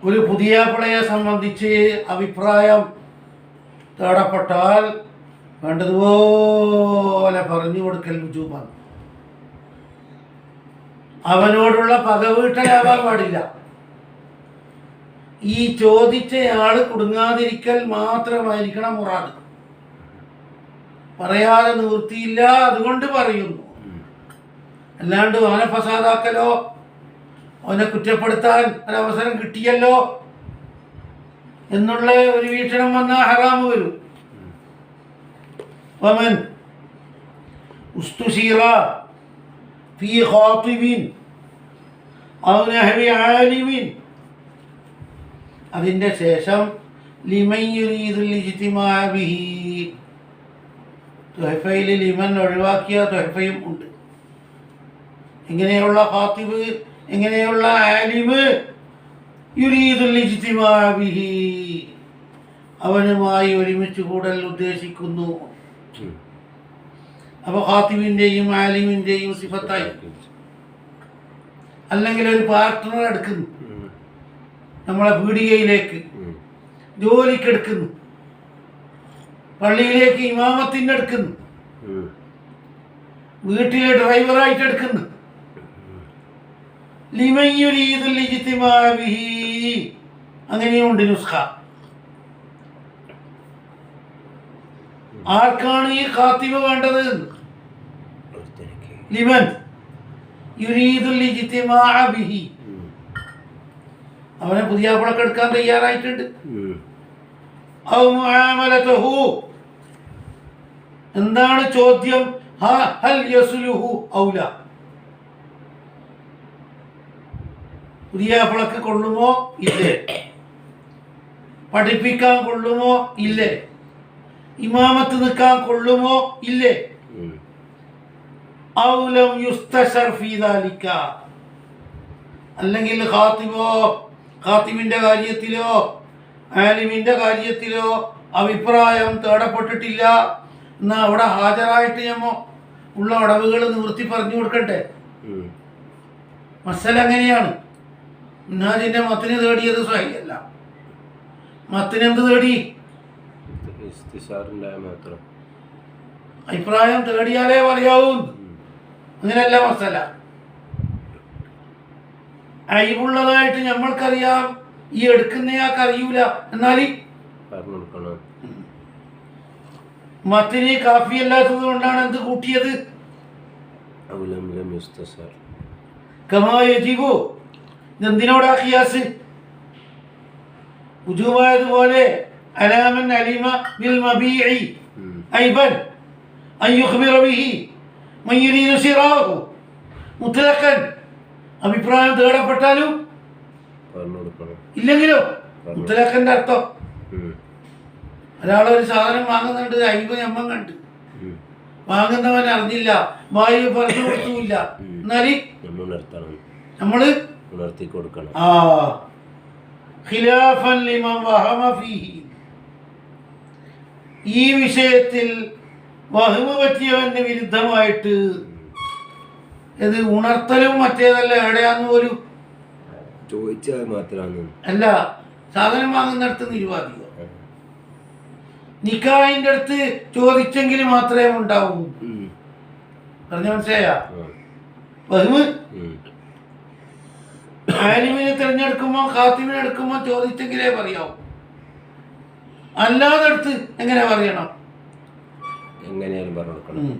ഒരു പുതിയാപ്പിളയെ സംബന്ധിച്ച് അഭിപ്രായം തേടപ്പെട്ടാൽ വേണ്ടതുപോലെ പറഞ്ഞു കൊടുക്കൽ വുജൂബാണ്. അവനോടുള്ള പക വീട്ടലാവാൻ പാടില്ല. ഈ ചോദിച്ചയാൾ കുടുങ്ങാതിരിക്കൽ മാത്രമായിരിക്കണം മുറാദ്. പറയാതെ നിവൃത്തിയില്ല, അതുകൊണ്ട് പറയുന്നു. അല്ലാണ്ട് അവനെ ഫസാദാക്കലോ അവനെ കുറ്റപ്പെടുത്താൻ ഒരവസരം കിട്ടിയല്ലോ എന്നുള്ള ഒരു വീക്ഷണം വന്നാൽ ഹറാമ് വരും. വമൻ ഉസ്തുശീറ ഫീ ഖാതിബിൻ ഔ നഹ്വി ആലിമിൻ, അതിൻ്റെ ശേഷം ലിമൻ യുരീദുൽ ഇജ്തിമാഅ ബിഹി, തുഹഫയിൽ ലിമൻ ഒഴിവാക്കിയ തുഹഫയും ഉണ്ട്. ഇങ്ങനെയുള്ള ഖാതിബ്, ഇങ്ങനെയുള്ള ആലിമ് യുരീദുൽ ഇജ്തിമാഅ ബിഹി, അവനുമായി ഒരുമിച്ച് കൂടൽ ഉദ്ദേശിക്കുന്നു. അപ്പോൾ ഖാതിബിൻ്റെയും ആലിമിൻ്റെയും സിഫത്തായി. അല്ലെങ്കിൽ ഒരു പാർട്ട്ണർ എടുക്കുന്നു, നമ്മളെ പീടികയിലേക്ക് ജോലിക്ക് എടുക്കുന്നു, പള്ളിയിലേക്ക് ഇമാമത്തിന് എടുക്കുന്നു, വീട്ടിലെ ഡ്രൈവറായിട്ട് എടുക്കുന്നു. ലിമൻ യുരീദുൽ ഇജ്തിമാഅ ബിഹി, അങ്ങനെയുണ്ട് നുസ്ഖ. ആർക്കാണ് ഈ ഖാതിബ് വേണ്ടത്? ലിമൻ യുരീദുൽ ഇജ്തിമാഅ ബിഹി, അവനെ പുതിയാപ്പിളക്ക് എടുക്കാൻ തയ്യാറായിട്ടുണ്ട്. ഔ മുആമലതുഹു, എന്താണ് ചോദ്യം? ഹൽ യസ്ലുഹു ഔല, പുതിയാപ്പിളക്ക് കൊള്ളുമോ ഇല്ലേ? പഠിപ്പിക്കാൻ കൊള്ളുമോ ഇല്ലേ? ഇമാമത്ത് നിൽക്കാൻ കൊള്ളുമോ ഇല്ലേ? ഔ ലം യുസ്തശർ ഫീ ദാലിക, അല്ലെങ്കിൽ ഖാതിബിന്റെ കാര്യത്തിലോ ആലിമിന്റെ കാര്യത്തിലോ അഭിപ്രായം തേടപ്പെട്ടിട്ടില്ല എന്നാ അവിടെ ഹാജരായിട്ട് ഞമ്മ ഉള്ള അടവുകൾ നിവൃത്തി പറഞ്ഞു കൊടുക്കട്ടെ. മസല അങ്ങനെയാണ്. മിൻഹാജിന്റെ മത്തിന് തേടിയത് സ്വഹീഹല്ല. മത്തിനെന്ത് തേടി? അഭിപ്രായം തേടിയാലേ പറയാവൂ. അങ്ങനെയല്ല മസല. അയിവുള്ളതായിട്ട് നമ്മൾക്കറിയാം, ഈ എടുക്കുന്നയാൾക്ക് അറിയൂല, എന്നാൽ മത്തിന് കാഫിയല്ലാത്തത് കൊണ്ടാണ് എന്ത് കൂട്ടിയത്? കമാ യജിബു, എന്തിനോടാ ഖിയാസ്? വുജൂബായതുപോലെ അലാമൻ അലിമ ബിൽ മബീഇ ഐബൻ അൻ യുഖ്ബിറ ബിഹി മൻ യുരീദു സിറാഹു മുത്ലഖൻ, അഭിപ്രായം തേടപ്പെട്ടാലും ഇല്ലെങ്കിലോ മുത്തലാഖിന്റെ അർത്ഥം. ഒരാളൊരു സാധനം വാങ്ങുന്നുണ്ട്, അയ്യോ ഞമ്മൻ കണ്ട്, വാങ്ങുന്നവൻ അറിഞ്ഞില്ല, വായു പറഞ്ഞു കൊടുത്തുമില്ല, എന്നാല് നമ്മള് ഉണർത്തി കൊടുക്കണം. ഖിലാഫൻ ലിമൻ വഹമ ഫീഹി, ഈ വിഷയത്തിൽ വഹമ പറ്റിയവന് വിരുദ്ധമായിട്ട് ഇത് ഉണർത്തലും മറ്റേതല്ല എവിടെയാന്ന് പോലും ചോദിച്ചാൽ മാത്രമാണ്. അല്ല, സാധനം വാങ്ങുന്നിടത്ത് നിരുവാദിക, നിക്കാഹിന്റെ അടുത്ത് ചോദിച്ചെങ്കിൽ മാത്രമേ ഉണ്ടാവൂ. പറഞ്ഞ മനസ്സിലായ? ആലിമിനെ തിരഞ്ഞെടുക്കുമ്പോ ഖാതിബിനെ എടുക്കുമ്പോ ചോദിച്ചെങ്കിലേ പറയാവൂ. അല്ലാതെ അടുത്ത് എങ്ങനെ പറയണം? എങ്ങനെയാലും പറഞ്ഞു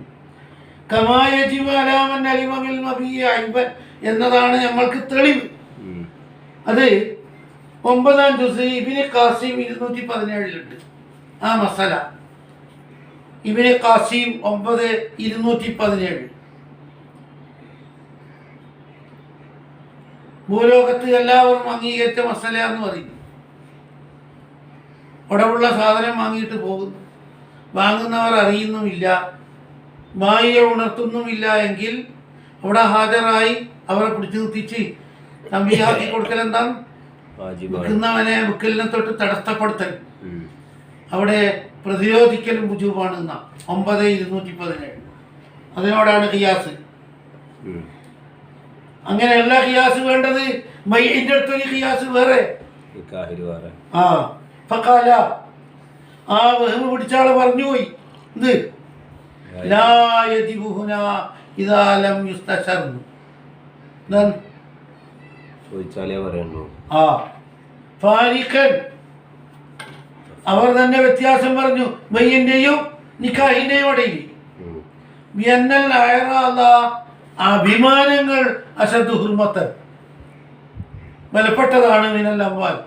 കമാ യജിബു അലാ മൻ അലിമ ബിൽ മബീഇ ഐബൻ എന്നതാണ് നമ്മൾക്ക് തെളിവ്. അത് 9-ാം ജുസ് ഇബ്നു ഖാസിം 217 ആ മസല. ഇബ്നു ഖാസിം 9:217. ഭൂലോകത്ത് എല്ലാവരും അംഗീകരിച്ച മസല എന്ന് പറയും. ഉടവുള്ള സാധനം വാങ്ങിയിട്ട് പോകുന്നു, വാങ്ങുന്നവർ അറിയുന്നുമില്ല, ബാഹ്യ ഉണർത്തുന്നുമില്ല എങ്കിൽ അവിടെ ഹാജരായി അവരെ പിടിച്ചു നിർത്തിച്ച് തമ്പിയാക്കി കൊടുക്കൽ എന്താണ്? വിൽക്കുന്നവനെ വിൽക്കലിനെ തൊട്ട് തടസ്സപ്പെടുത്തൽ, അവിടെ പ്രതിരോധിക്കലും വുജൂബാണ്. 9:217 അതിനോടാണ് ഖിയാസ്. അങ്ങനെയല്ല ഖിയാസ് വേണ്ടത്. മയ്യിന്റെ അടുത്തൊരു ഖിയാസ് വേറെ, നിക്കാഹില് വേറെ. ആ ഫഖാല ആ വഹ്മ് പിടിച്ച ആള് പറഞ്ഞു പോയി ഇത് ലാ യദിബുഹുന ഇദാ ലം യുസ്തശർന്നു. എന്താണ് ചോദിച്ചാലേ പറയണ്ടോ? ആ ഫാരിഖൻ അവർ തന്നെ വ്യത്യാസം പറഞ്ഞു ബയ്യന്റെയും നിക്കാഹിന്റെയും ഇടയിൽ. ബിയന്നൽ അയറാദ അഭിമാനങ്ങൾ അശദ്ദു ഹുർമത്തൻ ബലപ്പെട്ടതാണ് മിനൽ അംവാൽ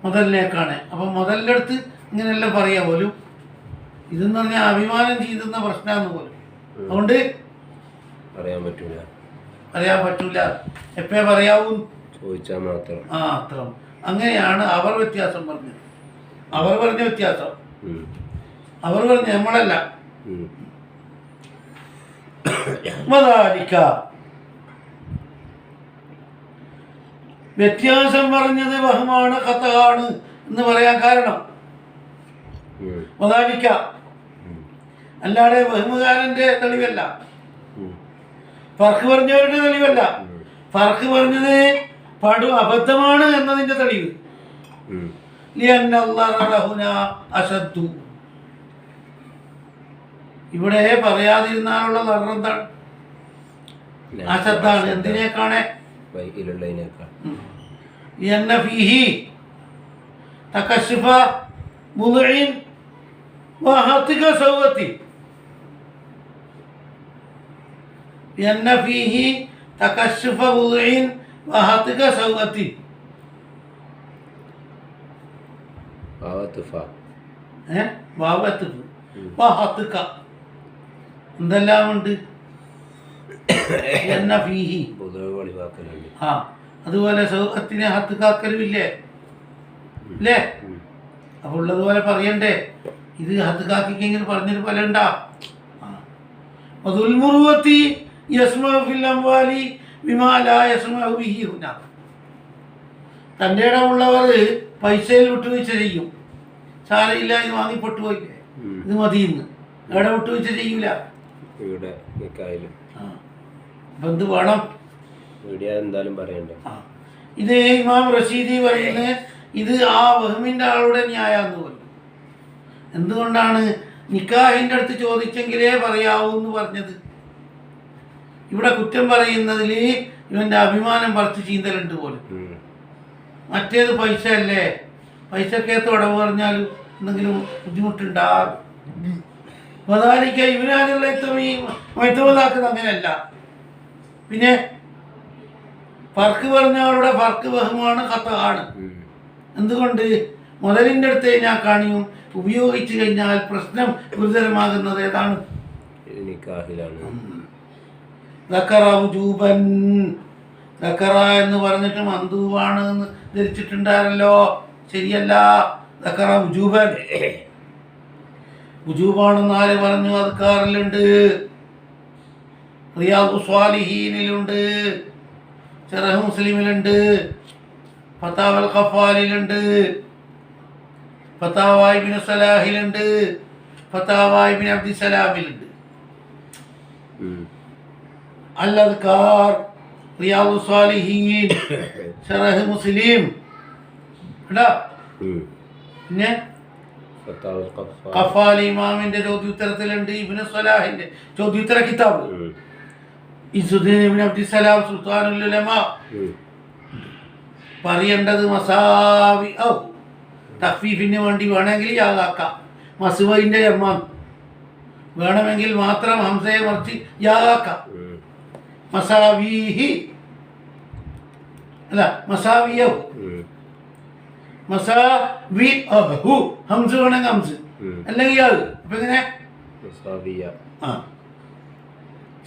മുതലിനേക്കാണ്. അപ്പം മുതലിൻ്റെ അടുത്ത് ഇങ്ങനെയല്ല പറയാ പോലും. ഇതെന്ന് പറഞ്ഞാൽ അഭിമാനം ചെയ്തുന്ന പ്രശ്നമാണെന്ന് പോലും. അതുകൊണ്ട് പറയാൻ പറ്റൂല. എപ്പേ പറയാവൂ? ചോദിച്ചാൽ മാത്രം. ആ അത്ര. അങ്ങനെയാണ് അവർ വ്യത്യാസം പറഞ്ഞത്. അവർ പറഞ്ഞ വ്യത്യാസം അവർ പറഞ്ഞ നമ്മളല്ല. വ്യത്യാസം പറഞ്ഞത് വഹ്മാണ് ഖത്താണ് എന്ന് പറയാൻ കാരണം വദാലിക അല്ലാതെ വഹ്മുകാരന്റെ തെളിവല്ല, ഫർക്ക് പറഞ്ഞവരുടെ തെളിവല്ല. ഫർക്ക് പറഞ്ഞത് പടു അബദ്ധമാണ് എന്നതിന്റെ തെളിവ്. അശദ്ദു ഇവിടെ പറയാതിരുന്നാലുള്ള എന്താണ്? അശദ്ദാണ്. എന്തിനേക്കാണ്? തകശുഫ ബുദ്ഇൻ വഹതിക സൗവത്തി യന്ന ഫീഹി തകശുഫ ബുദ്ഇൻ വഹതിക സൗവത്തി എന്തെല്ലാം ഉണ്ട്? അതുപോലെ സൗഹത്തിനെ ഹത്തുക്കാക്കലുമില്ലേ അല്ലേ? അപ്പൊ ഉള്ളതുപോലെ പറയണ്ടേ? ഇത് ഹത്തുക്കാക്കിക്കെങ്കിലും പറഞ്ഞൊരു ഫലം ഉണ്ടാ? തൻ്റെ ഇടമുള്ളവർ പൈസയിൽ വിട്ടുവീഴ്ച ചെയ്യും. സാരയില്ല, ഇത് വാങ്ങിപ്പെട്ടു പോയില്ലേ, ഇത് മതിയെന്ന്. എവിടെ വിട്ടുവീഴ്ച ചെയ്യൂല. അപ്പൊ എന്ത് വേണം? ഇത് ഇമാം റഷീദി പറയുന്നത് ഇത് ആ വഹ്മിന്റെ ആളുടെ ന്യായാന്ന് പോലും. എന്തുകൊണ്ടാണ് നിക്കാഹിന്റെ അടുത്ത് ചോദിച്ചെങ്കിലേ പറയാവൂ എന്ന് പറഞ്ഞത്? ഇവിടെ കുറ്റം പറയുന്നതിൽ ഇവന്റെ അഭിമാനം പറിച്ച് ചീന്തലുണ്ട് പോലും. മറ്റേത് പൈസ അല്ലേ, പൈസക്കകത്ത് ഉടവ് പറഞ്ഞാലും എന്തെങ്കിലും ബുദ്ധിമുട്ടുണ്ടാ? വദാലിക ഇവനാനുള്ള മൈത്തവതാക്കുന്നത് അങ്ങനെയല്ല. പിന്നെ ഫർക്ക് പറഞ്ഞ ആളുടെ ഫർക്ക് വഹ്മാണ് ഖത്താണ്. എന്തുകൊണ്ട്? മുതലിൻ്റെ അടുത്ത് ഞാൻ കാണിയും ഉപയോഗിച്ചു കഴിഞ്ഞാൽ പ്രശ്നം ഗുരുതരമാകുന്നത് ഏതാണ്? ദക്കറ എന്ന് പറഞ്ഞിട്ട് മന്ദൂബാണ് എന്ന് ധരിച്ചിട്ടുണ്ടായിരുന്നല്ലോ. ശരിയല്ല. ദക്കറ വുജൂബൻ, വുജൂബാണെന്ന് ആര് പറഞ്ഞു? അദ്കാറിലുണ്ട്, റിയാദു സ്വാലിഹീനിലുണ്ട്, ശറഹ് മുസ്ലിമിലുണ്ട്, ഫതാവൽ ഖഫാലിലുണ്ട്, ഫതാവ ഇബ്നു സലാഹിലുണ്ട്, ഫതാവ ഇബ്നു അബ്ദിസലാമിലുണ്ട്. അൽ അദ്കാർ, റിയാദു സ്വാലിഹീൻ, ശറഹ് മുസ്ലിം. പിന്നെ ഖഫാലി ഇമാമിന്റെ ചോദ്യോത്തരത്തിലുണ്ട്, ഇബ്നു സലാഹിന്റെ ചോദ്യോത്തര കിതാബ്, ഇസുദ്ദീൻ ഇബ്നു അബ്ദിസലാം സുൽത്താനുൽ ഉലമ. പറയേണ്ടത് മസാവി തഖ്ഫീഫിന് വേണ്ടി വേണമെങ്കിൽ യാകാക്കാം. മസുവൈന്റെ ജർമാൻ വേണമെങ്കിൽ മാത്രം ഹംസയെ മറിച്ച് യാകാക്കാം. മസാവീഹി അല്ല മസാവിയഹു, മസാവി അഹു ഹംസ് വേണമെങ്കിൽ ഹംസ് അല്ലെങ്കിൽ യാ. അപ്പൊ എങ്ങനെ?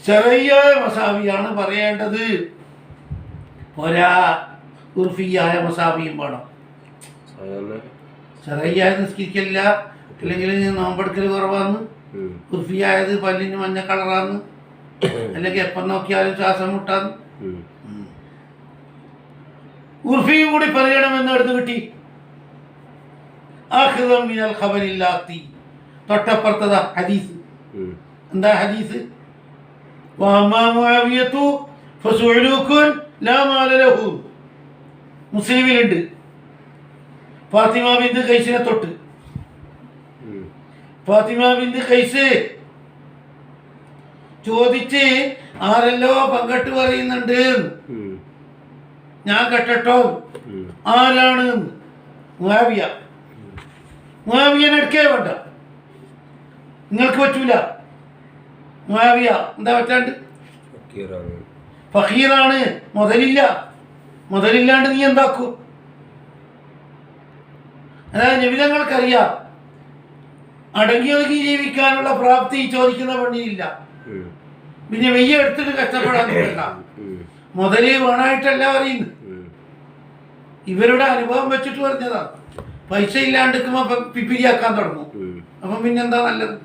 ശറയ്യായ മസാവിയാണ് പറയേണ്ടത്. പോരാ, ഉർഫിയായ മസാവിയും വേണം. ശറയ്യായ നിസ്കരിക്കില്ല, അല്ലെങ്കിൽ നോമ്പെടുക്കൽ കുറവാന്ന്. ഉർഫിയായത് പല്ലിന് മഞ്ഞ കളറാന്ന്, അല്ലെങ്കിൽ എപ്പം നോക്കിയാലും ശ്വാസം മുട്ടാന്ന്. ഉർഫിയും കൂടി പറയണമെന്ന് എടുത്ത് കിട്ടി. ആഖിദം മിനൽ ഖബരില്ലാത്തി, തൊട്ടപ്പുറത്തതാ ഹദീസ്. എന്താ ഹദീസ്? വഅമ്മാ മുആവിയതു ഫസുഉലൂകുൻ ലാ മാല ലഹു. മുസ്ലിമിലുണ്ട്. ഫാത്തിമ ബിന്ത് ഖൈസിനെ തൊട്ട്. ഫാത്തിമ ബിന്ത് ഖൈസ് ചോദിച്ച് ആരല്ലോ പങ്കെട്ട് പറയുന്നുണ്ട്, ഞാൻ കെട്ടട്ടോ. ആരാണ്? മുആവിയ. മുആവിയനെ എടുക്കേ വേണ്ട, നിങ്ങൾക്ക് പറ്റൂല. മുആവിയ എന്താ പറ്റാണ്ട്? ഫഖീറാണ്, മുതലില്ല. മുതലില്ലാണ്ട് നീ എന്താക്കൂ? അതായത് നബിതങ്ങൾക്കറിയാം അടങ്ങി ഒതുങ്ങി ജീവിക്കാനുള്ള പ്രാപ്തി ചോദിക്കുന്ന പെണ്ണിനില്ല. പിന്നെ വെയ്യ എടുത്തിട്ട് കഷ്ടപ്പെടാൻ പറ്റില്ല. മുതല് വേണമായിട്ടല്ല പറയുന്നത്, ഇവരുടെ അനുഭവം വെച്ചിട്ട് പറഞ്ഞതാണ്. പൈസ ഇല്ലാണ്ടിരിക്കുമ്പോ പിപ്പിരിയാക്കാൻ തുടങ്ങും. അപ്പം പിന്നെന്താ നല്ലത്?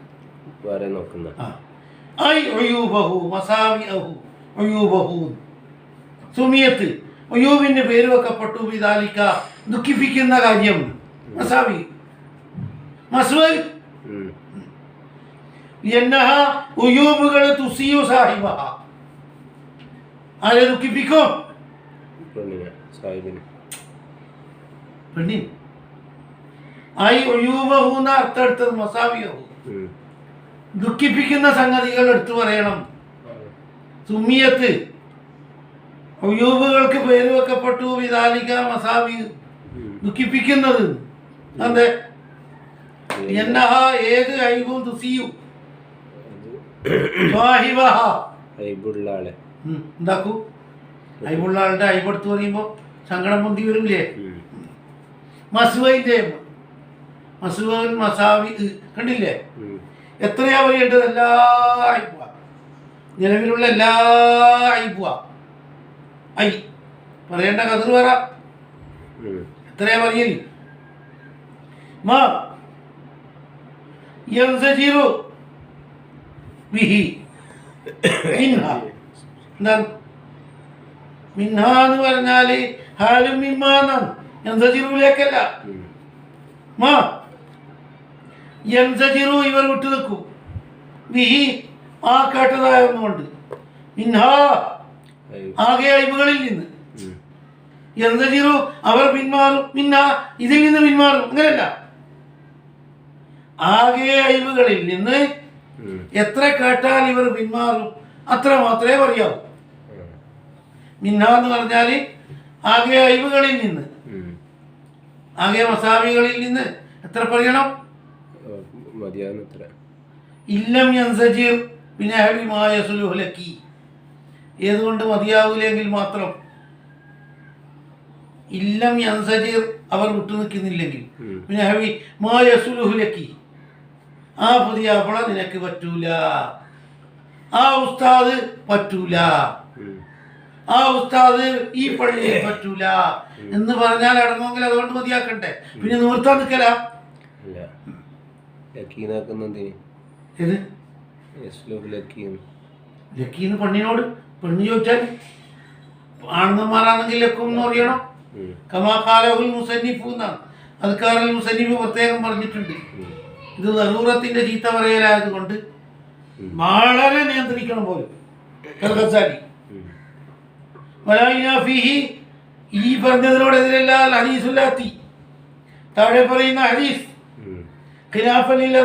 സുമിയത്ത് ഒയൂബിന്റെ പേര് വെക്കപ്പെട്ടു. വിദാലിക്ക ദുഃഖിപ്പിക്കുന്ന കാര്യം. മസാവി മസ്വൽ ഉയൂബുകൾ തുസിയു സാഹിബ. ആരെ ദുഃഖിപ്പിക്കും? പെണ്ണിന്. ആയി ഒയൂബഹു എന്ന അർത്ഥം എടുത്തത് മസാവിയഹു, ദുഃഖിപ്പിക്കുന്ന സംഗതികൾ എടുത്തു പറയണം. സുമിയത്ത് ഒയൂബുകൾക്ക് പേര് വെക്കപ്പെട്ടു. വിദാലിക മസാവി ദുഃഖിപ്പിക്കുന്നത്. അതെ, എന്നഹ ഏത് ഐബും തുസിയു എന്താക്കൂ? ഐബുള്ള ആളുടെ ഐബെടുത്ത് പറയുമ്പോ സങ്കടം പൊന്തി വരില്ലേ? മസ്വൈന്റെ മസ്വൻ മസാവി കണ്ടില്ലേ? എത്രയാ പറയേണ്ടത്? എല്ലാ ഐബുവ, നിലവിലുള്ള എല്ലാ ഐബുവ ഐ പറയേണ്ട കതിർ പറ. എത്രയാ പറയല്? മാ യൻസജിറു ബിഹി മിൻഹ. എന്താണ് മിൻഹ എന്ന് പറഞ്ഞാല്? ഹാലും മിമ്മാന്നാണ്. യൻസജിറുലേക്കല്ല. മാ യൻസജിറു ഇവർ വിട്ടു നിൽക്കും. ബിഹി ആ കേട്ടതായൊന്നുകൊണ്ട്. മിൻഹ ആകെ അഴിവുകളിൽ നിന്ന്. യൻസജിറു അവർ പിന്മാറും. മിൻഹ ഇതിൽ നിന്ന് പിന്മാറും. അങ്ങനെയല്ല, ആകെ അഴിവുകളിൽ നിന്ന് എത്ര കേട്ടാൽ ഇവർ പിന്മാറും അത്ര മാത്രമേ പറയാവൂ. മിൻഹ എന്ന് പറഞ്ഞാല് ആകെ അഴിവുകളിൽ നിന്ന്, ആകെ മസാവികളിൽ നിന്ന് എത്ര പറയണം? ഇല്ലം യൻസജിർ ബിനഹവി മാ യസ്ലുഹു ലക്കി. ഏതുകൊണ്ട് മതിയാവില്ലെങ്കിൽ മാത്രം. ഇല്ലം യൻസജിർ അവർ വിട്ടു നിൽക്കുന്നില്ലെങ്കിൽ, ബിനഹവി മാ യസ്ലുഹു ലക്കി, ആ പുതിയാപ്പള നിനക്ക് പറ്റൂല, ആ ഉസ്താദ് പറ്റൂല, ആ ഉസ്താദ് ഈ പള്ളിയിൽ പറ്റൂല എന്ന് പറഞ്ഞാൽ അടങ്ങുമെങ്കിൽ അതുകൊണ്ട് മതിയാക്കണ്ടേ? പിന്നെ നിർത്താൻ നിൽക്കല. ലക്കീന്ന് പെണ്ണിനോട് പെണ്ണ് ചോദിച്ചാൽ ആണുങ്ങന്മാരാണെങ്കിൽ ലക്കും എന്ന് പറയണം. കമാകാലഹുൽ മുസന്നിഫു എന്നാണ് അദ്കാറുൽ മുസന്നിഫ് പ്രത്യേകം പറഞ്ഞിട്ടുണ്ട്. ഇത് ദറൂറത്തിന്റെ ചീത്ത പറയലായത് കൊണ്ട് വളരെ നിയന്ത്രിക്കണം പോലും. ഈ പറഞ്ഞതിനോടെതിരല്ല ഹദീസുല്ലാത്തി, താഴെ പറയുന്ന ഹദീസ് ഖിലാഫലിൽ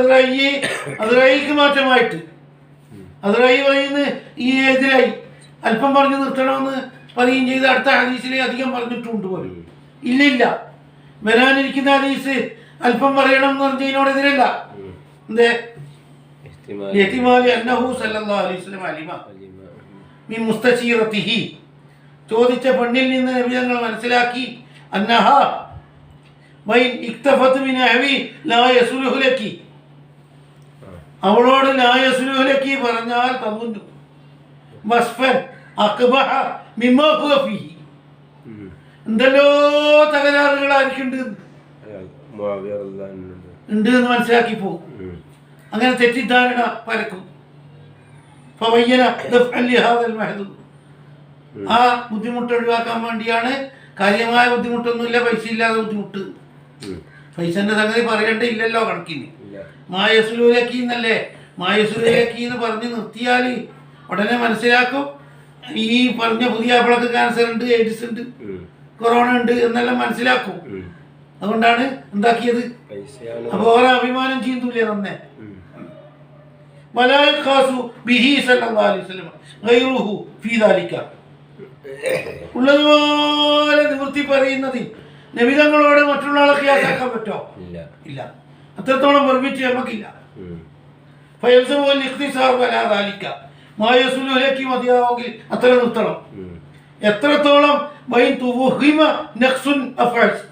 അദ്റൈക്ക് മാറ്റമായിട്ട് അദ്റൈ പറയുന്ന ഈ എതിരായി അല്പം പറഞ്ഞു നിർത്തണമെന്ന് പറയുകയും ചെയ്ത് അടുത്ത ഹദീസിലെ അധികം പറഞ്ഞിട്ടുണ്ട് പോലും. ഇല്ലില്ല, വരാനിരിക്കുന്ന ഹദീസ് അല്പം പറയണം എന്ന് പറഞ്ഞതിനോടെതിരല്ല. എന്തേ? അന്നഹു സല്ലല്ലാഹു അലൈഹി വസല്ലം അലിമ മിൻ മുസ്തശീറതിഹി, ചോദിച്ച പെണ്ണിൽ നിന്ന് നബി തങ്ങൾ മനസ്സിലാക്കി. അന്നഹ വൈൻ ഇക്തഫത് മിൻ അഹവി ലാ യസ്ലുഹു ലക്കി, അവളോട് ലാ യസ്ലുഹു ലക്കി പറഞ്ഞാൽ തമുന്നു മസ്ഫൻ അഖ്ബഹ മിമ്മാ ഹുവ ഫീഹി, എന്തല്ലോ തകരാറുകളായിരിക്കുന്നുണ്ട് ഉണ്ട് എന്ന് മനസ്സിലാക്കി പോകും. അങ്ങനെ തെറ്റിദ്ധാരണ പരക്കും. ആ ബുദ്ധിമുട്ട് ഒഴിവാക്കാൻ വേണ്ടിയാണ്. കാര്യമായ ബുദ്ധിമുട്ടൊന്നുമില്ല, പൈസ ഇല്ലാതെ ബുദ്ധിമുട്ട്. പൈസന്റെ സംഗതി പറയേണ്ടില്ലല്ലോ കണക്കിന്. മായസുലൂലക്കി എന്നല്ലേ, മായസുലൂലക്കി എന്ന് പറഞ്ഞ് നിർത്തിയാൽ ഉടനെ മനസ്സിലാക്കും ഈ പറഞ്ഞ പുതിയ ആപ്പിളക്ക് ക്യാൻസർ ഉണ്ട്, എയ്ഡ്സ് ഉണ്ട്, കൊറോണ ഉണ്ട് എന്നെല്ലാം മനസ്സിലാക്കും. അതുകൊണ്ടാണ് എന്താക്കിയത്. പൈസയാണ്. അപ്പോൾ ഓരോ അഭിമാനം ചെയ്യൂലേ നമ്മെ. വലായഖാസു ബിഹി സല്ലല്ലാഹു അലൈഹി വസല്ലം ഗൈറുഹു ഫീ ദാലിക. ഉള്ളതുപോലെ നിവൃത്തി പറയുന്നതിൽ നബിതങ്ങളോട് മറ്റുള്ള ആളെ ഖിയാസാക്കാൻ പറ്റോ? ഇല്ല. അത്രത്തോളം പെർമിറ്റ് നമുക്കില്ല. ഫയൽസമുൽ ഇഖ്തിസാർ വലാ ദാലിക മാ യസ്ലു ലക്കി മതിയാവെങ്കിൽ അത്ര നിർത്തണം. എത്രത്തോളം വൈൻ തുവഹിമ നഖ്സുൻ അഫ്അസ്,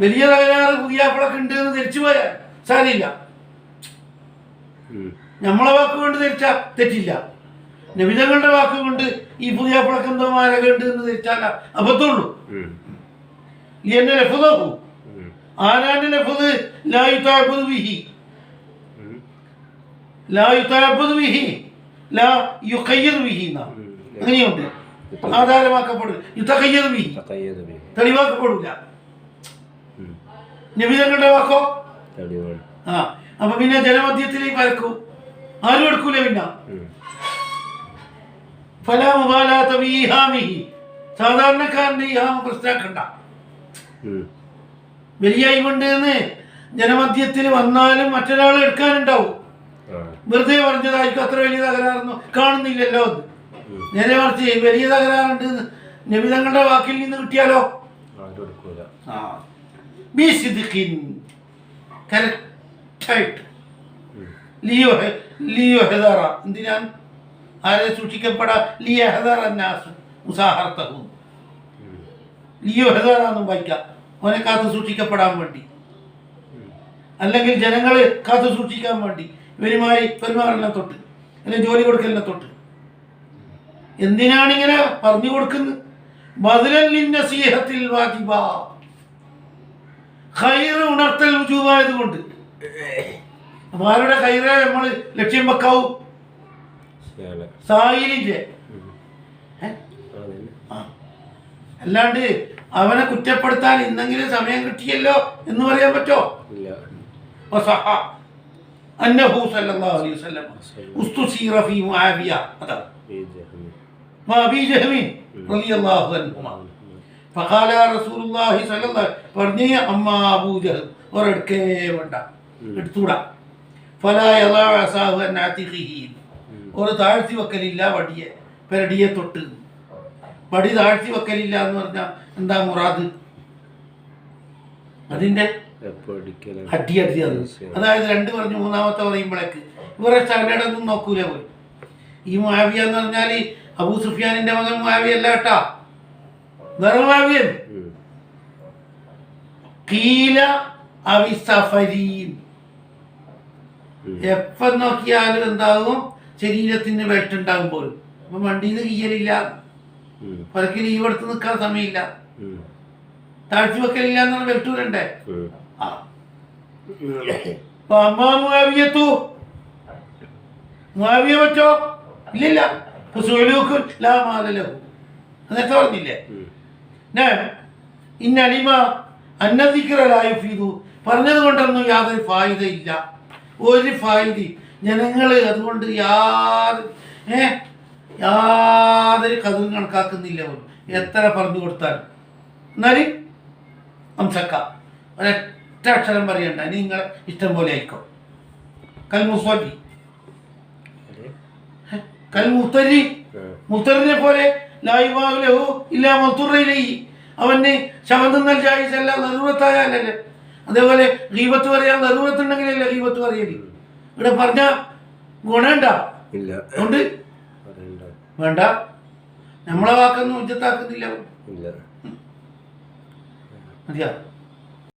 വലിയ തകരാറ് പുതിയാപ്പിളൊക്കെ ഉണ്ട് എന്ന് ധരിച്ചു പോയാൽ സാരില്ല. നമ്മളെ വാക്ക് കൊണ്ട് ധരിച്ചാൽ തെറ്റില്ല. നബിതങ്ങളുടെ വാക്ക് കൊണ്ട് ഈ പുതിയാപ്പിളക്ക് എന്തോ മാരക ഉണ്ട് എന്ന് ധരിച്ചാൽ അബദ്ധമുള്ളൂ. ലിയന്ന ലഫ്ദഹു ആനാന്റെ ലഫ്ദ് ലാ യുതഅബ്ബദു ബിഹി ലാ യുതഅബ്ബദു ബിഹി ലാ യുഖയ്യദു ബിഹി എന്നാ അങ്ങനെയുണ്ട്. ആധാരമാക്കപ്പെടും. യുതഖയ്യദു ബിഹി തെളിവാക്കപ്പെടില്ല. നബിതങ്ങളുടെ വാക്കോ അപ്പൊ പിന്നെ ജനമധ്യത്തിലേക്ക് പരക്കും. ആരും എടുക്കൂല. പിന്നെ ഫലാ മുബാലാത ബിഇഹാമിഹി, സാധാരണക്കാരന്റെ ഇഹാമ പ്രശ്നമാക്കണ്ട. വലിയ ഇവുണ്ട് എന്ന് ജനമധ്യത്തിൽ വന്നാലും മറ്റൊരാൾ എടുക്കാനുണ്ടാവും. വെറുതെ പറഞ്ഞതായിരിക്കും. അത്ര വലിയ തകരാറൊന്നും കാണുന്നില്ലല്ലോ. നേരെ മറിച്ച് വലിയ തകരാറുണ്ട് നബിതങ്ങളുടെ വാക്കിൽ നിന്ന് കിട്ടിയാലോ കറക്റ്റായിട്ട് എന്തിനാൻ ആരെ സൂക്ഷിക്കപ്പെടാ ലിയോഹെദാറെന്നും വായിക്കാം. അവനെ കാത്തു സൂക്ഷിക്കപ്പെടാൻ വേണ്ടി, അല്ലെങ്കിൽ ജനങ്ങളെ കാത്തു സൂക്ഷിക്കാൻ വേണ്ടി ഇവരുമായി പെരുമാറലിനെ തൊട്ട് അല്ലെങ്കിൽ ജോലി കൊടുക്കലിനെ തൊട്ട്. എന്തിനാണിങ്ങനെ പറഞ്ഞു കൊടുക്കുന്നത്? ബദലൻ വാജിബ, ഖൈറ് ഉണർത്തൽ വുജൂബായത് കൊണ്ട്. അപ്പൊ ആരുടെ ഖൈറെ നമ്മൾ ലക്ഷ്യം വെക്കാവൂ? സായിലിന്റെ. അല്ലാണ്ട് അവനെ കുറ്റപ്പെടുത്താൻ ഇന്നെങ്കിലും സമയം കിട്ടിയല്ലോ എന്ന് പറയാൻ പറ്റോ? അന്നഹു സല്ലല്ലാഹു അലൈഹി വസല്ലം ഉസ്തുസീറ ഫീ മുആവിയ വഅബീ ജഹ്മിൻ റളിയല്ലാഹു അൻഹുമാ ഫഖാല റസൂലുള്ളാഹി സ്വല്ലല്ലാഹു പറഞ്ഞ അമ്മാ അബൂ ജഹൽ ഒരെടുക്കേ വേണ്ട, എടുത്തൂടാ. ഫലാ യദഅ അസാഹു അൻ അതിഖിഹി, ഒരു താഴ്ത്തി വെക്കലില്ല വടിയെ, പെരടിയെ തൊട്ട്. വടി താഴ്ത്തി വെക്കലില്ല എന്ന് പറഞ്ഞാൽ എന്താ മുറാദ്? അതിന്റെ അടി. അതായത് 2 പറഞ്ഞു 3ാമത്തെ പറയുമ്പോഴേക്ക് ഇവരെ സ്റ്റാൻഡേർഡൊന്നും നോക്കൂല പോലും. ഈ മുആവിയ എന്ന് പറഞ്ഞാൽ അബൂ സുഫിയാനിന്റെ മകൻ മുആവിയ അല്ല കേട്ടാ, വേറെ മുആവിയൻ. ഖീല അവി സഫരീൻ, എപ്പം നോക്കിയാലും എന്താകും? ശരീരത്തിന് ബെൽറ്റ് ഉണ്ടാകും പോലും. അപ്പൊ വണ്ടിയിൽ കീയലില്ല, പലക്ക് ലീവ് എടുത്ത് നിൽക്കാൻ സമയമില്ല, താഴ്ത്തി വെക്കലില്ല എന്നാണ് ബെൽറ്റ് വരണ്ടേ. മുആവിയ പറ്റോ? ഇല്ലില്ല. എന്നൊക്കെ പറഞ്ഞില്ലേ? ഇന്നലിമ അന്നദിക്റലായുഫീദു, പറഞ്ഞത് കൊണ്ടൊന്നും യാതൊരു ഫായിദയില്ല. ഒരു ഫായിദ ജനങ്ങൾ അതുകൊണ്ട് യാതൊരു കഥയും കണക്കാക്കുന്നില്ല പോലും, എത്ര പറഞ്ഞു കൊടുത്താലും. എന്നാലും അംസക്ക ഒരൊറ്റ അക്ഷരം പറയണ്ട, ഇനി നിങ്ങളെ ഇഷ്ടം പോലെ ആയിക്കോ. കൽമുസ്വലി കൽമുത്തരി, മുത്തറിനെ പോലെ ലായിബാഹു ഇല്ല മുത്തുറയിലി, അവന് ശബന്ധം ജായിസല്ല, നെറുവത്തായാലല്ലേ. അതേപോലെ ഗീബത്ത് പറയാൻ നെറുവത്തുണ്ടെങ്കിലല്ലേ ഗീബത്ത് പറയല്. ഇവിടെ പറഞ്ഞ ഗുണണ്ട ഉണ്ട് വേണ്ട. നമ്മളെ വാക്കൊന്നും ഉച്ചത്താക്കുന്നില്ല. മതിയാ.